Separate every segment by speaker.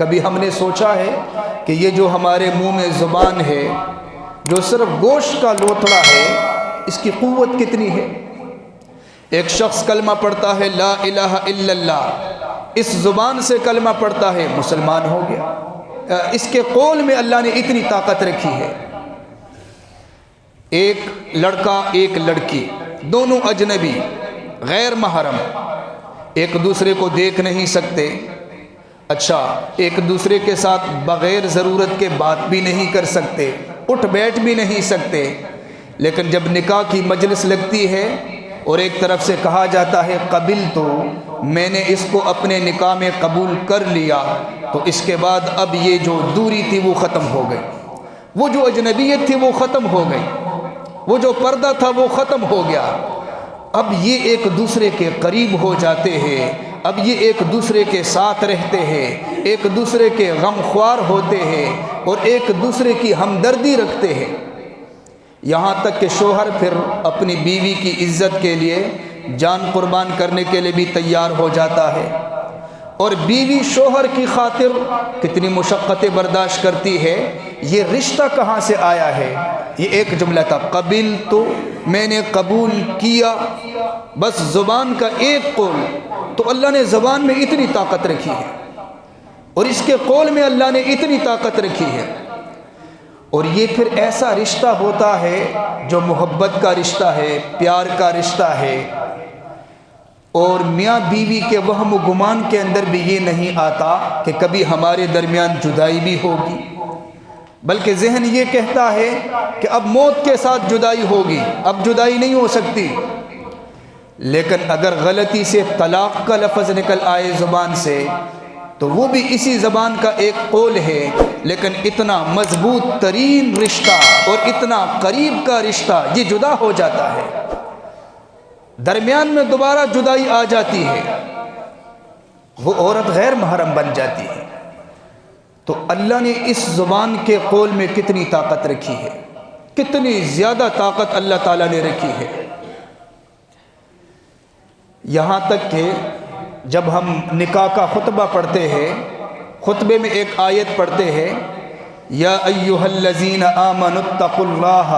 Speaker 1: کبھی ہم نے سوچا ہے کہ یہ جو ہمارے منہ میں زبان ہے، جو صرف گوشت کا لوتھڑا ہے، اس کی قوت کتنی ہے؟ ایک شخص کلمہ پڑھتا ہے لا الہ الا اللہ، اس زبان سے کلمہ پڑھتا ہے، مسلمان ہو گیا۔ اس کے قول میں اللہ نے اتنی طاقت رکھی ہے۔ ایک لڑکا ایک لڑکی، دونوں اجنبی، غیر محرم، ایک دوسرے کو دیکھ نہیں سکتے، اچھا ایک دوسرے کے ساتھ بغیر ضرورت کے بات بھی نہیں کر سکتے، اٹھ بیٹھ بھی نہیں سکتے، لیکن جب نکاح کی مجلس لگتی ہے اور ایک طرف سے کہا جاتا ہے قبل تو میں نے اس کو اپنے نکاح میں قبول کر لیا، تو اس کے بعد اب یہ جو دوری تھی وہ ختم ہو گئی، وہ جو اجنبیت تھی وہ ختم ہو گئی، وہ جو پردہ تھا وہ ختم ہو گیا۔ اب یہ ایک دوسرے کے قریب ہو جاتے ہیں، اب یہ ایک دوسرے کے ساتھ رہتے ہیں، ایک دوسرے کے غم خوار ہوتے ہیں اور ایک دوسرے کی ہمدردی رکھتے ہیں، یہاں تک کہ شوہر پھر اپنی بیوی کی عزت کے لیے جان قربان کرنے کے لیے بھی تیار ہو جاتا ہے، اور بیوی شوہر کی خاطر کتنی مشقتیں برداشت کرتی ہے۔ یہ رشتہ کہاں سے آیا ہے؟ یہ ایک جملہ تھا قبل تو میں نے قبول کیا، بس زبان کا ایک قول، تو اللہ نے زبان میں اتنی طاقت رکھی ہے اور اس کے قول میں اللہ نے اتنی طاقت رکھی ہے، اور یہ پھر ایسا رشتہ ہوتا ہے جو محبت کا رشتہ ہے، پیار کا رشتہ ہے، اور میاں بیوی کے وہم و گمان کے اندر بھی یہ نہیں آتا کہ کبھی ہمارے درمیان جدائی بھی ہوگی، بلکہ ذہن یہ کہتا ہے کہ اب موت کے ساتھ جدائی ہوگی، اب جدائی نہیں ہو سکتی۔ لیکن اگر غلطی سے طلاق کا لفظ نکل آئے زبان سے تو وہ بھی اسی زبان کا ایک قول ہے، لیکن اتنا مضبوط ترین رشتہ اور اتنا قریب کا رشتہ یہ جدا ہو جاتا ہے، درمیان میں دوبارہ جدائی آ جاتی ہے، وہ عورت غیر محرم بن جاتی ہے۔ تو اللہ نے اس زبان کے قول میں کتنی طاقت رکھی ہے، کتنی زیادہ طاقت اللہ تعالیٰ نے رکھی ہے، یہاں تک کہ جب ہم نکاح کا خطبہ پڑھتے ہیں، خطبے میں ایک آیت پڑھتے ہیں یا ایھا الذین آمنوا اتقوا اللہ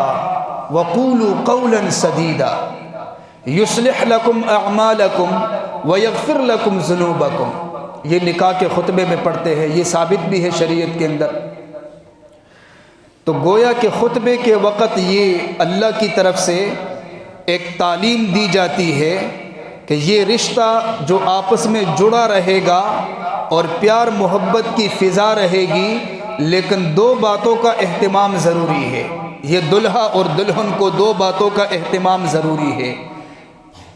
Speaker 1: وقولوا قولا سدیدا یصلح لکم اعمالکم ویغفر لکم ذنوبکم، یہ نکاح کے خطبے میں پڑھتے ہیں، یہ ثابت بھی ہے شریعت کے اندر۔ تو گویا کہ خطبے کے وقت یہ اللہ کی طرف سے ایک تعلیم دی جاتی ہے کہ یہ رشتہ جو آپس میں جڑا رہے گا اور پیار محبت کی فضا رہے گی، لیکن دو باتوں کا اہتمام ضروری ہے، یہ دلہا اور دلہن کو دو باتوں کا اہتمام ضروری ہے۔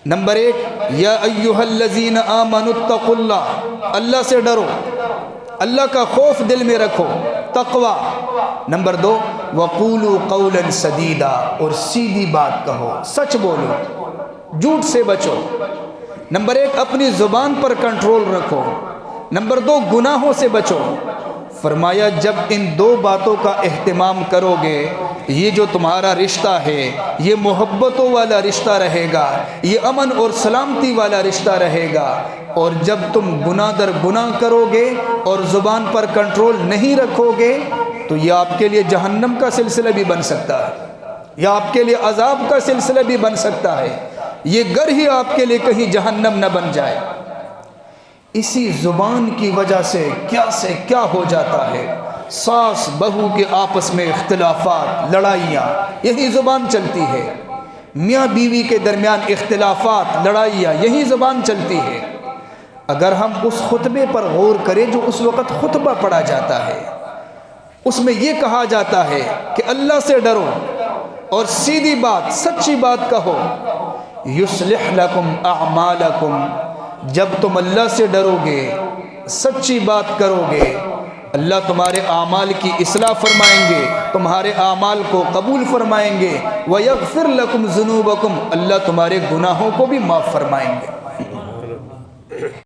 Speaker 1: نمبر ایک یا ایھا الذین آمنوا اتقوا اللہ، اللہ سے ڈرو، اللہ کا خوف دل میں رکھو، تقوی۔ نمبر دو وقولوا قولا سدیدا، اور سیدھی بات کہو، سچ بولو، جھوٹ سے بچو۔ نمبر ایک اپنی زبان پر کنٹرول رکھو، نمبر دو گناہوں سے بچو۔ فرمایا جب ان دو باتوں کا اہتمام کرو گے، یہ جو تمہارا رشتہ ہے یہ محبتوں والا رشتہ رہے گا، یہ امن اور سلامتی والا رشتہ رہے گا، اور جب تم گناہ در گناہ کرو گے اور زبان پر کنٹرول نہیں رکھو گے تو یہ آپ کے لیے جہنم کا سلسلہ بھی بن سکتا ہے، یا آپ کے لیے عذاب کا سلسلہ بھی بن سکتا ہے، یہ گر ہی آپ کے لیے کہیں جہنم نہ بن جائے۔ اسی زبان کی وجہ سے کیا ہو جاتا ہے، ساس بہو کے آپس میں اختلافات، لڑائیاں، یہی زبان چلتی ہے، میاں بیوی کے درمیان اختلافات، لڑائیاں، یہی زبان چلتی ہے۔ اگر ہم اس خطبے پر غور کریں جو اس وقت خطبہ پڑھا جاتا ہے، اس میں یہ کہا جاتا ہے کہ اللہ سے ڈرو اور سیدھی بات، سچی بات کہو، یصلح لکم اعمالکم، جب تم اللہ سے ڈرو گے، سچی بات کرو گے، اللہ تمہارے اعمال کی اصلاح فرمائیں گے، تمہارے اعمال کو قبول فرمائیں گے، وَيَغْفِرْ لَكُمْ ذُنُوبَكُمْ، اللہ تمہارے گناہوں کو بھی معاف فرمائیں گے۔